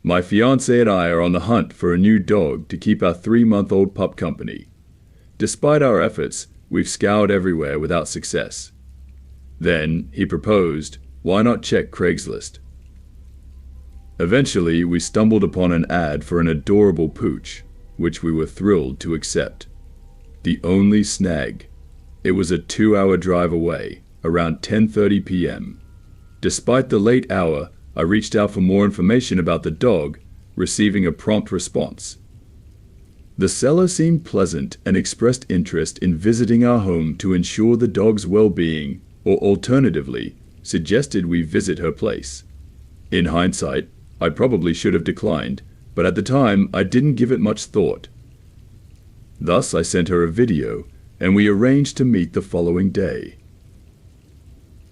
My fiancé and I are on the hunt for a new dog to keep our 3-month-old pup company. Despite our efforts, we've scoured everywhere without success. Then, he proposed, why not check Craigslist? Eventually, we stumbled upon an ad for an adorable pooch, which we were thrilled to accept. The only snag: it was a 2-hour drive away, around 10:30 p.m. Despite the late hour, I reached out for more information about the dog, receiving a prompt response. The seller seemed pleasant and expressed interest in visiting our home to ensure the dog's well-being, or alternatively, suggested we visit her place. In hindsight, I probably should have declined, but at the time I didn't give it much thought. Thus I sent her a video, and we arranged to meet the following day.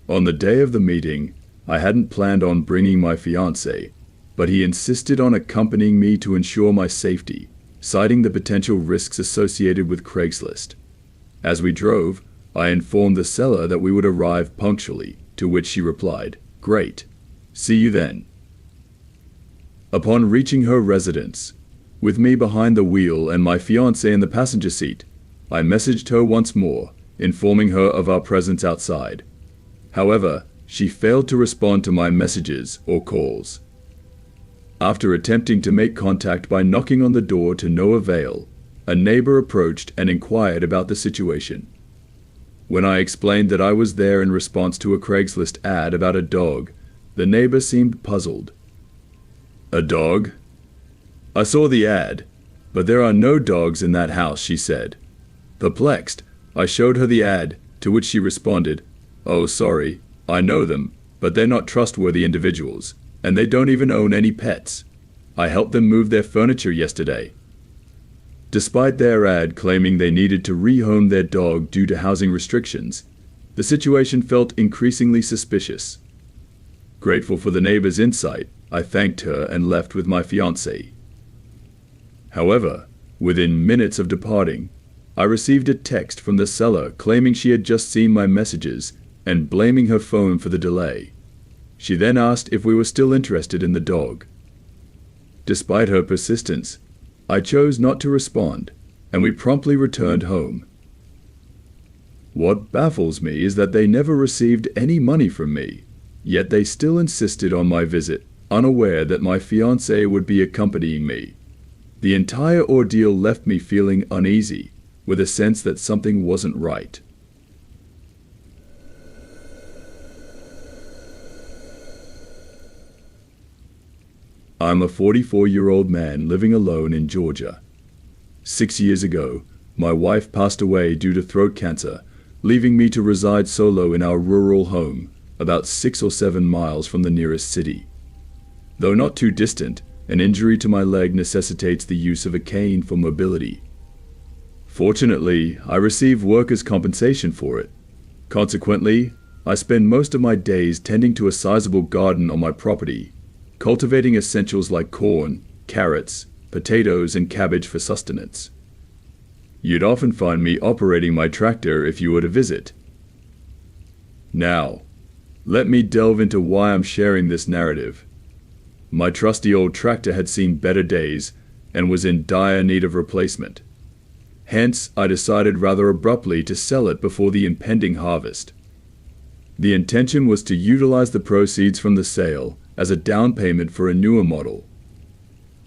On the day of the meeting, I hadn't planned on bringing my fiancé, but he insisted on accompanying me to ensure my safety, citing the potential risks associated with Craigslist. As we drove, I informed the seller that we would arrive punctually, to which she replied, "Great. See you then." Upon reaching her residence, with me behind the wheel and my fiancé in the passenger seat, I messaged her once more, informing her of our presence outside. However, she failed to respond to my messages or calls. After attempting to make contact by knocking on the door to no avail, a neighbor approached and inquired about the situation. When I explained that I was there in response to a Craigslist ad about a dog, the neighbor seemed puzzled. "A dog? I saw the ad, but there are no dogs in that house," she said. Perplexed, I showed her the ad, to which she responded, "Oh, sorry, I know them, but they're not trustworthy individuals, and they don't even own any pets. I helped them move their furniture yesterday." Despite their ad claiming they needed to rehome their dog due to housing restrictions, the situation felt increasingly suspicious. Grateful for the neighbor's insight, I thanked her and left with my fiancé. However, within minutes of departing, I received a text from the seller claiming she had just seen my messages and blaming her phone for the delay. She then asked if we were still interested in the dog. Despite her persistence, I chose not to respond, and we promptly returned home. What baffles me is that they never received any money from me, yet they still insisted on my visit, unaware that my fiancé would be accompanying me. The entire ordeal left me feeling uneasy, with a sense that something wasn't right. I'm a 44-year-old man living alone in Georgia. 6 years ago, my wife passed away due to throat cancer, leaving me to reside solo in our rural home, about 6 or 7 miles from the nearest city. Though not too distant, an injury to my leg necessitates the use of a cane for mobility. Fortunately, I receive workers' compensation for it. Consequently, I spend most of my days tending to a sizable garden on my property, cultivating essentials like corn, carrots, potatoes, and cabbage for sustenance. You'd often find me operating my tractor if you were to visit. Now, let me delve into why I'm sharing this narrative. My trusty old tractor had seen better days and was in dire need of replacement. Hence, I decided rather abruptly to sell it before the impending harvest. The intention was to utilize the proceeds from the sale as a down payment for a newer model.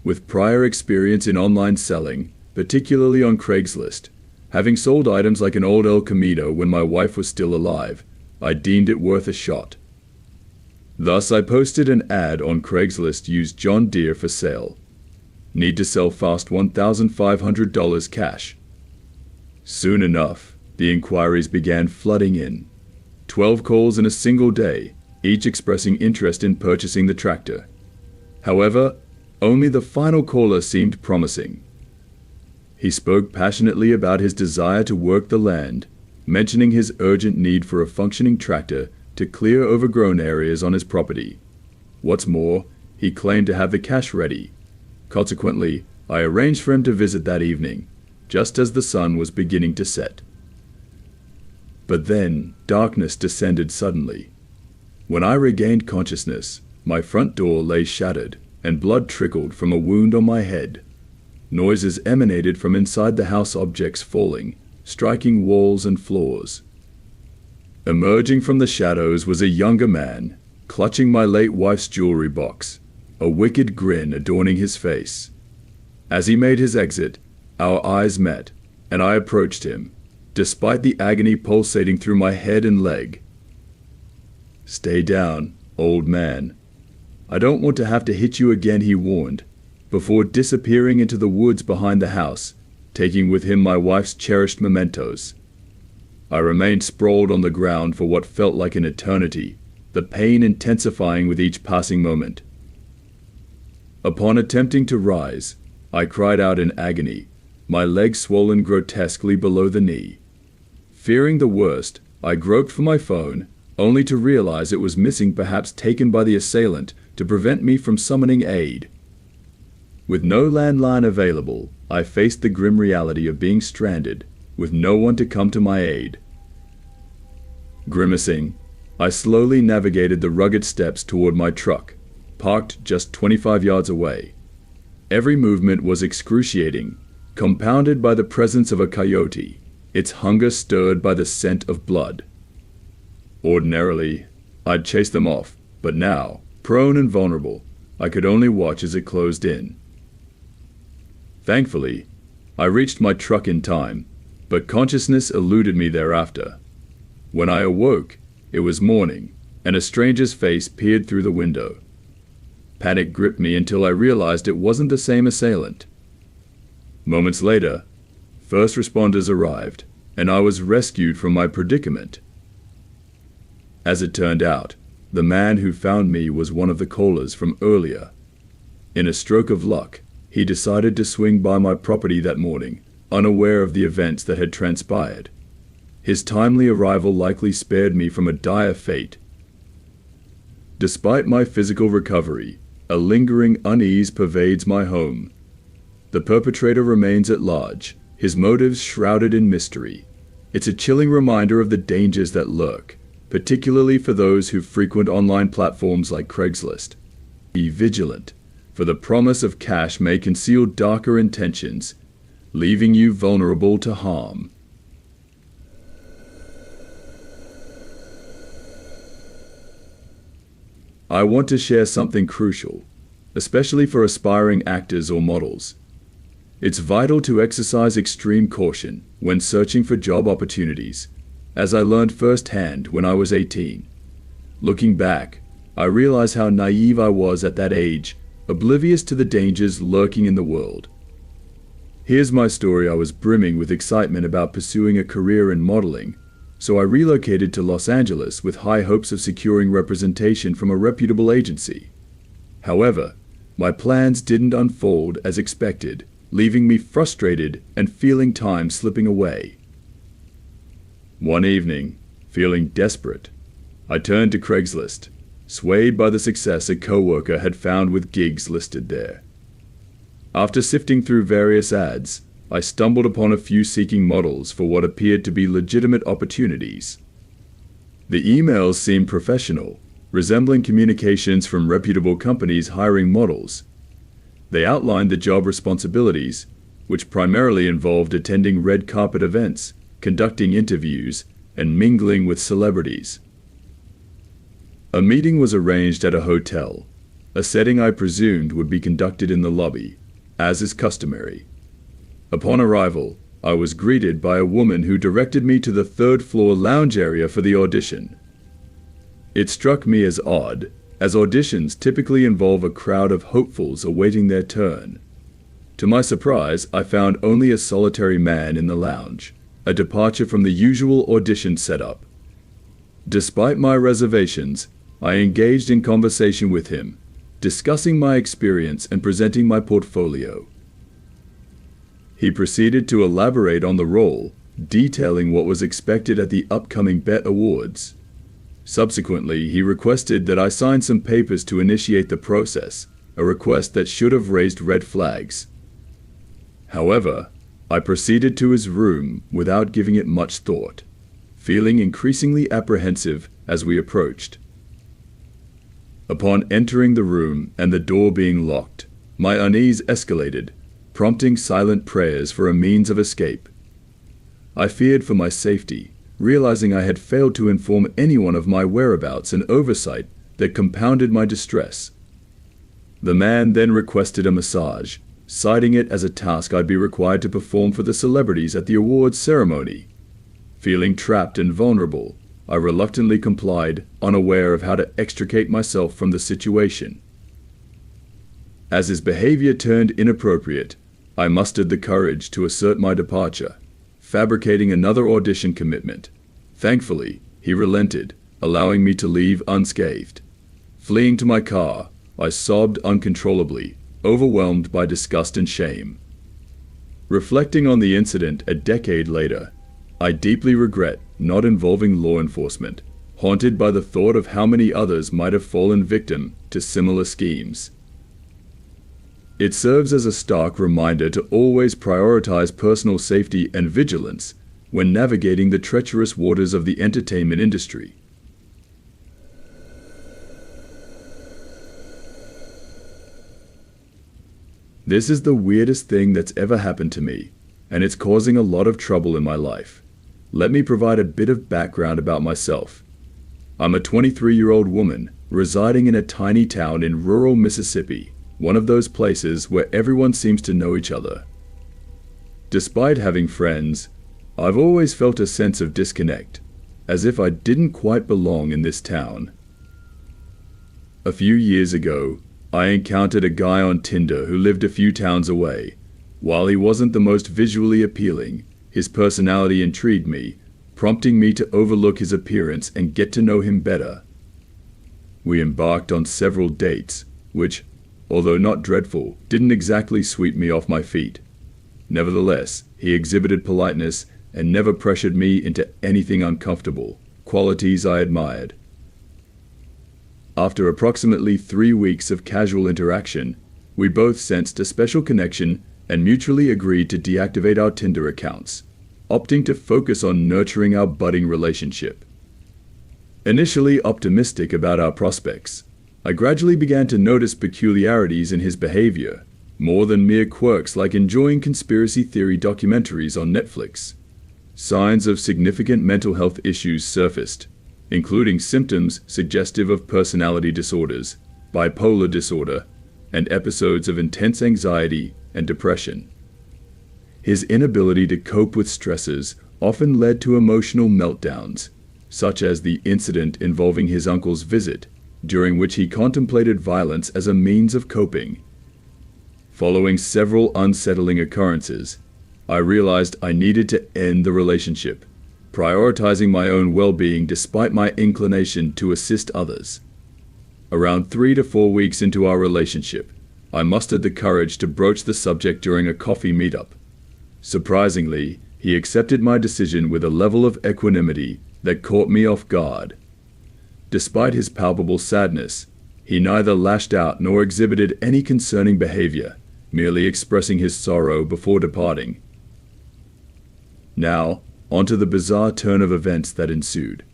With prior experience in online selling, particularly on Craigslist, having sold items like an old El Camino when my wife was still alive, I deemed it worth a shot. Thus, I posted an ad on Craigslist used John Deere for sale. Need to sell fast $1,500 cash. Soon enough, the inquiries began flooding in. 12 calls in a single day, each expressing interest in purchasing the tractor. However, only the final caller seemed promising. He spoke passionately about his desire to work the land, mentioning his urgent need for a functioning tractor to clear overgrown areas on his property. What's more, he claimed to have the cash ready. Consequently, I arranged for him to visit that evening, just as the sun was beginning to set. But then, darkness descended suddenly. When I regained consciousness, my front door lay shattered, and blood trickled from a wound on my head. Noises emanated from inside the house, objects falling, striking walls and floors. Emerging from the shadows was a younger man, clutching my late wife's jewelry box, a wicked grin adorning his face. As he made his exit, our eyes met, and I approached him, despite the agony pulsating through my head and leg. "Stay down, old man. I don't want to have to hit you again," he warned, before disappearing into the woods behind the house, taking with him my wife's cherished mementos. I remained sprawled on the ground for what felt like an eternity, the pain intensifying with each passing moment. Upon attempting to rise, I cried out in agony, my leg swollen grotesquely below the knee. Fearing the worst, I groped for my phone, only to realize it was missing, perhaps taken by the assailant to prevent me from summoning aid. With no landline available, I faced the grim reality of being stranded, with no one to come to my aid. Grimacing, I slowly navigated the rugged steps toward my truck, parked just 25 yards away. Every movement was excruciating, compounded by the presence of a coyote, its hunger stirred by the scent of blood. Ordinarily, I'd chase them off, but now, prone and vulnerable, I could only watch as it closed in. Thankfully, I reached my truck in time, but consciousness eluded me thereafter. When I awoke, it was morning, and a stranger's face peered through the window. Panic gripped me until I realized it wasn't the same assailant. Moments later, first responders arrived, and I was rescued from my predicament. As it turned out, the man who found me was one of the callers from earlier. In a stroke of luck, he decided to swing by my property that morning, unaware of the events that had transpired. His timely arrival likely spared me from a dire fate. Despite my physical recovery, a lingering unease pervades my home. The perpetrator remains at large, his motives shrouded in mystery. It's a chilling reminder of the dangers that lurk, particularly for those who frequent online platforms like Craigslist. Be vigilant, for the promise of cash may conceal darker intentions, leaving you vulnerable to harm. I want to share something crucial, especially for aspiring actors or models. It's vital to exercise extreme caution when searching for job opportunities, as I learned firsthand when I was 18. Looking back, I realize how naive I was at that age, oblivious to the dangers lurking in the world. Here's my story. I was brimming with excitement about pursuing a career in modeling, so I relocated to Los Angeles with high hopes of securing representation from a reputable agency. However, my plans didn't unfold as expected, leaving me frustrated and feeling time slipping away. One evening, feeling desperate, I turned to Craigslist, swayed by the success a coworker had found with gigs listed there. After sifting through various ads, I stumbled upon a few seeking models for what appeared to be legitimate opportunities. The emails seemed professional, resembling communications from reputable companies hiring models. They outlined the job responsibilities, which primarily involved attending red carpet events, conducting interviews, and mingling with celebrities. A meeting was arranged at a hotel, a setting I presumed would be conducted in the lobby, as is customary. Upon arrival, I was greeted by a woman who directed me to the third-floor lounge area for the audition. It struck me as odd, as auditions typically involve a crowd of hopefuls awaiting their turn. To my surprise, I found only a solitary man in the lounge, a departure from the usual audition setup. Despite my reservations, I engaged in conversation with him, discussing my experience and presenting my portfolio. He proceeded to elaborate on the role, detailing what was expected at the upcoming BET Awards. Subsequently, he requested that I sign some papers to initiate the process, a request that should have raised red flags. However, I proceeded to his room without giving it much thought, feeling increasingly apprehensive as we approached. Upon entering the room and the door being locked, my unease escalated, prompting silent prayers for a means of escape. I feared for my safety, realizing I had failed to inform anyone of my whereabouts, an oversight that compounded my distress. The man then requested a massage, citing it as a task I'd be required to perform for the celebrities at the awards ceremony. Feeling trapped and vulnerable, I reluctantly complied, unaware of how to extricate myself from the situation. As his behavior turned inappropriate, I mustered the courage to assert my departure, fabricating another audition commitment. Thankfully, he relented, allowing me to leave unscathed. Fleeing to my car, I sobbed uncontrollably, overwhelmed by disgust and shame. Reflecting on the incident a decade later, I deeply regret not involving law enforcement, haunted by the thought of how many others might have fallen victim to similar schemes. It serves as a stark reminder to always prioritize personal safety and vigilance when navigating the treacherous waters of the entertainment industry. This is the weirdest thing that's ever happened to me, and it's causing a lot of trouble in my life. Let me provide a bit of background about myself. I'm a 23-year-old woman residing in a tiny town in rural Mississippi, one of those places where everyone seems to know each other. Despite having friends, I've always felt a sense of disconnect, as if I didn't quite belong in this town. A few years ago, I encountered a guy on Tinder who lived a few towns away. While he wasn't the most visually appealing, his personality intrigued me, prompting me to overlook his appearance and get to know him better. We embarked on several dates, which, although not dreadful, didn't exactly sweep me off my feet. Nevertheless, he exhibited politeness and never pressured me into anything uncomfortable, qualities I admired. After approximately 3 weeks of casual interaction, we both sensed a special connection and mutually agreed to deactivate our Tinder accounts, opting to focus on nurturing our budding relationship. Initially optimistic about our prospects, I gradually began to notice peculiarities in his behavior, more than mere quirks like enjoying conspiracy theory documentaries on Netflix. Signs of significant mental health issues surfaced, including symptoms suggestive of personality disorders, bipolar disorder, and episodes of intense anxiety and depression. His inability to cope with stresses often led to emotional meltdowns, such as the incident involving his uncle's visit, during which he contemplated violence as a means of coping. Following several unsettling occurrences, I realized I needed to end the relationship, prioritizing my own well-being despite my inclination to assist others. Around 3 to 4 weeks into our relationship, I mustered the courage to broach the subject during a coffee meetup. Surprisingly, he accepted my decision with a level of equanimity that caught me off guard. Despite his palpable sadness, he neither lashed out nor exhibited any concerning behavior, merely expressing his sorrow before departing. Now, onto the bizarre turn of events that ensued.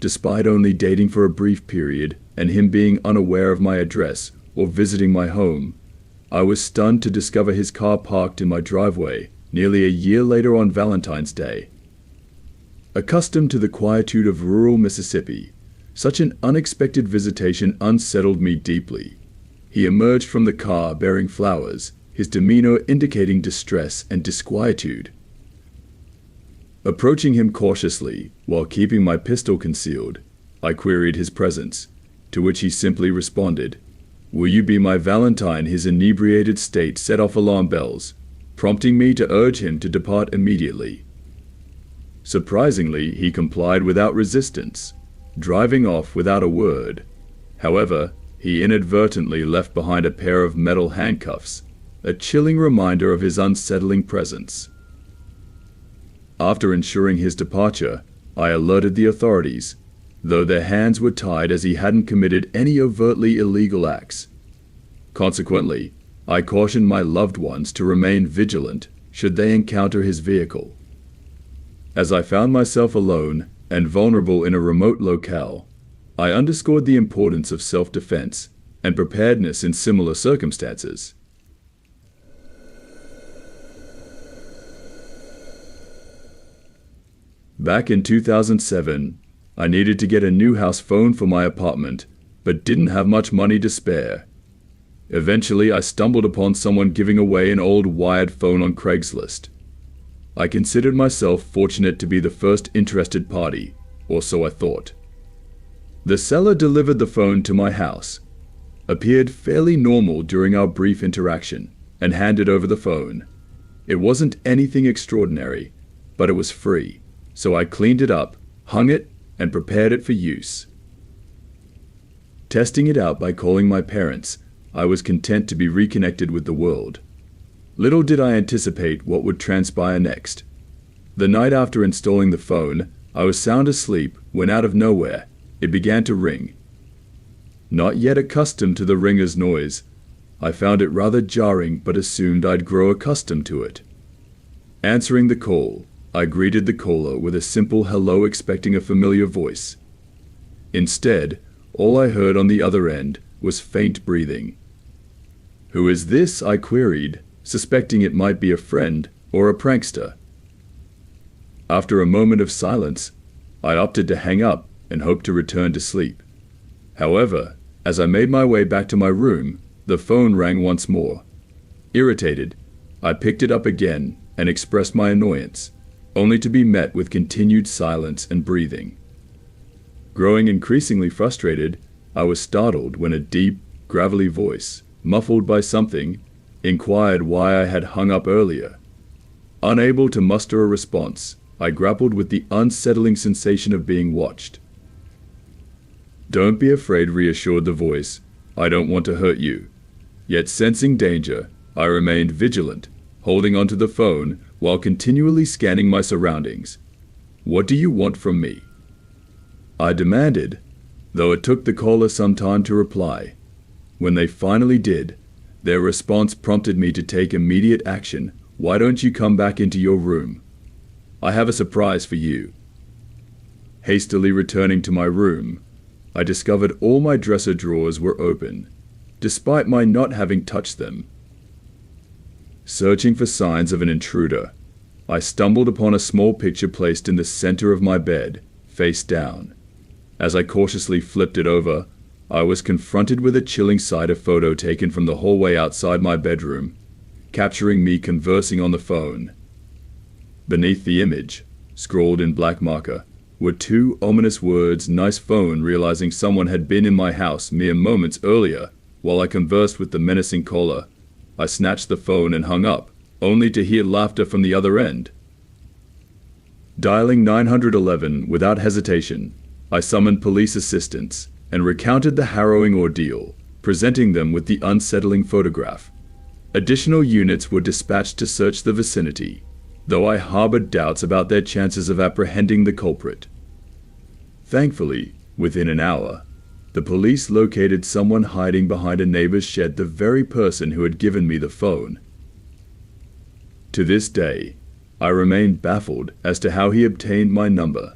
Despite only dating for a brief period and him being unaware of my address or visiting my home, I was stunned to discover his car parked in my driveway nearly a year later on Valentine's Day. Accustomed to the quietude of rural Mississippi, such an unexpected visitation unsettled me deeply. He emerged from the car bearing flowers, his demeanor indicating distress and disquietude. Approaching him cautiously, while keeping my pistol concealed, I queried his presence, to which he simply responded, "Will you be my Valentine?" His inebriated state set off alarm bells, prompting me to urge him to depart immediately. Surprisingly, he complied without resistance, driving off without a word. However, he inadvertently left behind a pair of metal handcuffs, a chilling reminder of his unsettling presence. After ensuring his departure, I alerted the authorities, though their hands were tied as he hadn't committed any overtly illegal acts. Consequently, I cautioned my loved ones to remain vigilant should they encounter his vehicle. As I found myself alone and vulnerable in a remote locale, I underscored the importance of self-defense and preparedness in similar circumstances. Back in 2007, I needed to get a new house phone for my apartment, but didn't have much money to spare. Eventually, I stumbled upon someone giving away an old wired phone on Craigslist. I considered myself fortunate to be the first interested party, or so I thought. The seller delivered the phone to my house, appeared fairly normal during our brief interaction, and handed over the phone. It wasn't anything extraordinary, but it was free, so I cleaned it up, hung it, and prepared it for use. Testing it out by calling my parents, I was content to be reconnected with the world. Little did I anticipate what would transpire next. The night after installing the phone, I was sound asleep when out of nowhere, it began to ring. Not yet accustomed to the ringer's noise, I found it rather jarring but assumed I'd grow accustomed to it. Answering the call, I greeted the caller with a simple hello, expecting a familiar voice. Instead, all I heard on the other end was faint breathing. "Who is this?" I queried, suspecting it might be a friend or a prankster. After a moment of silence, I opted to hang up and hoped to return to sleep. However, as I made my way back to my room, the phone rang once more. Irritated, I picked it up again and expressed my annoyance, only to be met with continued silence and breathing. Growing increasingly frustrated, I was startled when a deep, gravelly voice, muffled by something, inquired why I had hung up earlier. Unable to muster a response, I grappled with the unsettling sensation of being watched. "Don't be afraid," reassured the voice. "I don't want to hurt you." Yet sensing danger, I remained vigilant, holding onto the phone while continually scanning my surroundings. "What do you want from me?" I demanded, though it took the caller some time to reply. When they finally did, their response prompted me to take immediate action. "Why don't you come back into your room? I have a surprise for you." Hastily returning to my room, I discovered all my dresser drawers were open, despite my not having touched them. Searching for signs of an intruder, I stumbled upon a small picture placed in the center of my bed, face down. As I cautiously flipped it over, I was confronted with a chilling sight: a photo taken from the hallway outside my bedroom, capturing me conversing on the phone. Beneath the image, scrawled in black marker, were two ominous words: "Nice phone," realizing someone had been in my house mere moments earlier while I conversed with the menacing caller. I snatched the phone and hung up, only to hear laughter from the other end. Dialing 911 without hesitation, I summoned police assistance and recounted the harrowing ordeal, presenting them with the unsettling photograph. Additional units were dispatched to search the vicinity, though I harbored doubts about their chances of apprehending the culprit. Thankfully, within an hour, the police located someone hiding behind a neighbor's shed, the very person who had given me the phone. To this day, I remain baffled as to how he obtained my number.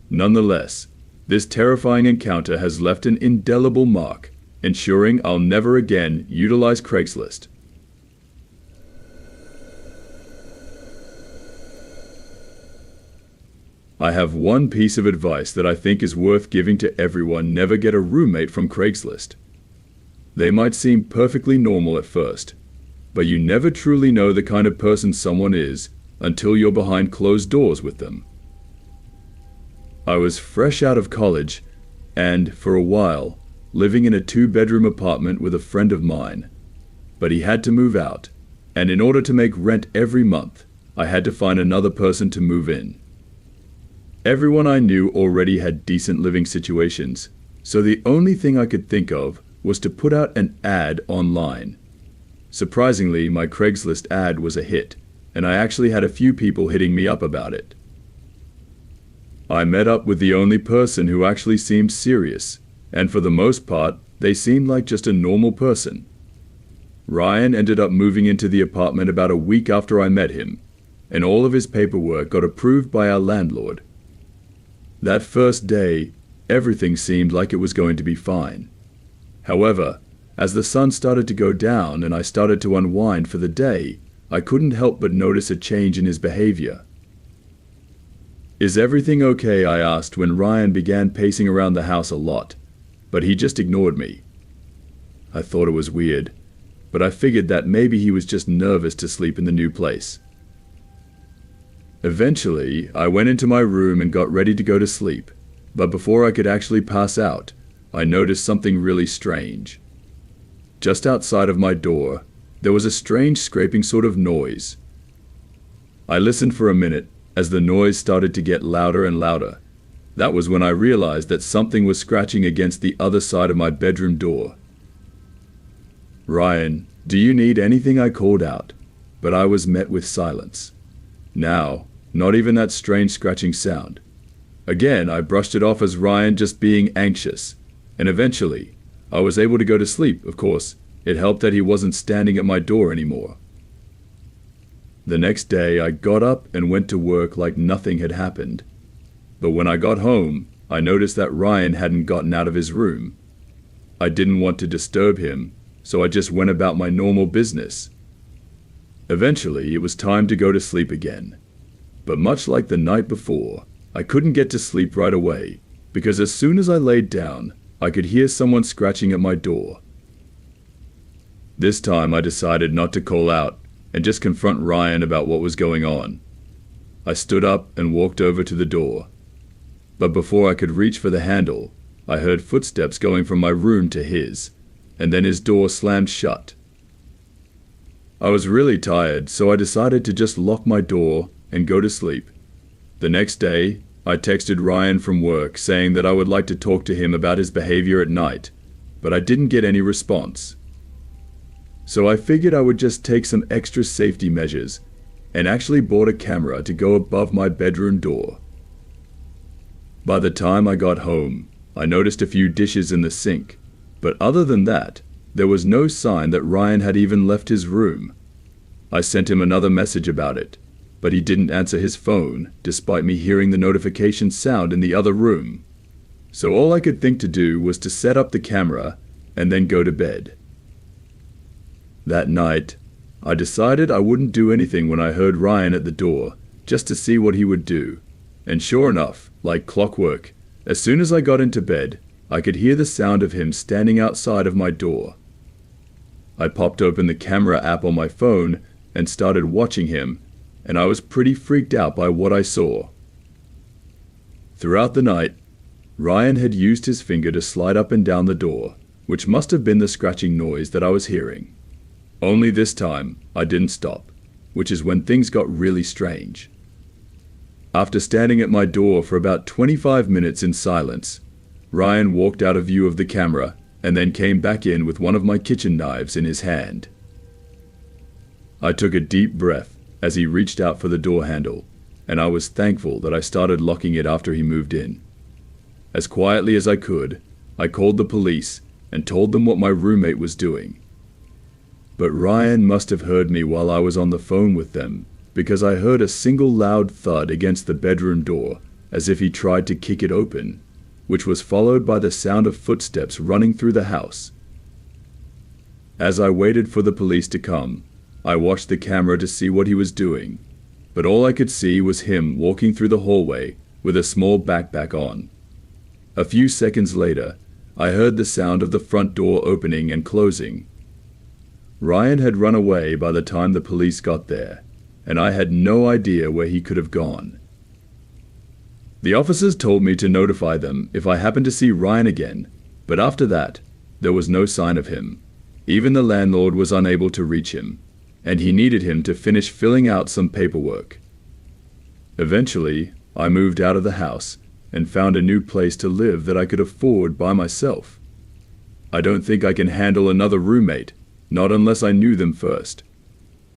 Nonetheless, this terrifying encounter has left an indelible mark, ensuring I'll never again utilize Craigslist. I have one piece of advice that I think is worth giving to everyone: never get a roommate from Craigslist. They might seem perfectly normal at first, but you never truly know the kind of person someone is until you're behind closed doors with them. I was fresh out of college and, for a while, living in a 2-bedroom apartment with a friend of mine. But he had to move out, and in order to make rent every month, I had to find another person to move in. Everyone I knew already had decent living situations, so the only thing I could think of was to put out an ad online. Surprisingly, my Craigslist ad was a hit, and I actually had a few people hitting me up about it. I met up with the only person who actually seemed serious, and for the most part, they seemed like just a normal person. Ryan ended up moving into the apartment about a week after I met him, and all of his paperwork got approved by our landlord. That first day, everything seemed like it was going to be fine. However, as the sun started to go down and I started to unwind for the day, I couldn't help but notice a change in his behavior. "Is everything okay?" I asked when Ryan began pacing around the house a lot, but he just ignored me. I thought it was weird, but I figured that maybe he was just nervous to sleep in the new place. Eventually, I went into my room and got ready to go to sleep, but before I could actually pass out, I noticed something really strange. Just outside of my door, there was a strange scraping sort of noise. I listened for a minute as the noise started to get louder and louder. That was when I realized that something was scratching against the other side of my bedroom door. "Ryan, do you need anything?" I called out, but I was met with silence. Now, not even that strange scratching sound. Again, I brushed it off as Ryan just being anxious, and eventually, I was able to go to sleep. Of course, it helped that he wasn't standing at my door anymore. The next day, I got up and went to work like nothing had happened. But when I got home, I noticed that Ryan hadn't gotten out of his room. I didn't want to disturb him, so I just went about my normal business. Eventually, it was time to go to sleep again. But much like the night before, I couldn't get to sleep right away, because as soon as I laid down, I could hear someone scratching at my door. This time I decided not to call out and just confront Ryan about what was going on. I stood up and walked over to the door. But before I could reach for the handle, I heard footsteps going from my room to his, and then his door slammed shut. I was really tired, so I decided to just lock my door and go to sleep. The next day, I texted Ryan from work saying that I would like to talk to him about his behavior at night, but I didn't get any response. So I figured I would just take some extra safety measures and actually bought a camera to go above my bedroom door. By the time I got home, I noticed a few dishes in the sink, but other than that, there was no sign that Ryan had even left his room. I sent him another message about it, but he didn't answer his phone despite me hearing the notification sound in the other room. So all I could think to do was to set up the camera and then go to bed. That night, I decided I wouldn't do anything when I heard Ryan at the door, just to see what he would do. And sure enough, like clockwork, as soon as I got into bed, I could hear the sound of him standing outside of my door. I popped open the camera app on my phone and started watching him, and I was pretty freaked out by what I saw. Throughout the night, Ryan had used his finger to slide up and down the door, which must have been the scratching noise that I was hearing. Only this time, I didn't stop, which is when things got really strange. After standing at my door for about 25 minutes in silence, Ryan walked out of view of the camera and then came back in with one of my kitchen knives in his hand. I took a deep breath as he reached out for the door handle, and I was thankful that I started locking it after he moved in. As quietly as I could, I called the police and told them what my roommate was doing. But Ryan must have heard me while I was on the phone with them, because I heard a single loud thud against the bedroom door, as if he tried to kick it open, which was followed by the sound of footsteps running through the house. As I waited for the police to come, I watched the camera to see what he was doing, but all I could see was him walking through the hallway with a small backpack on. A few seconds later, I heard the sound of the front door opening and closing. Ryan had run away by the time the police got there, and I had no idea where he could have gone. The officers told me to notify them if I happened to see Ryan again, but after that, there was no sign of him. Even the landlord was unable to reach him, and he needed him to finish filling out some paperwork. Eventually, I moved out of the house and found a new place to live that I could afford by myself. I don't think I can handle another roommate, not unless I knew them first.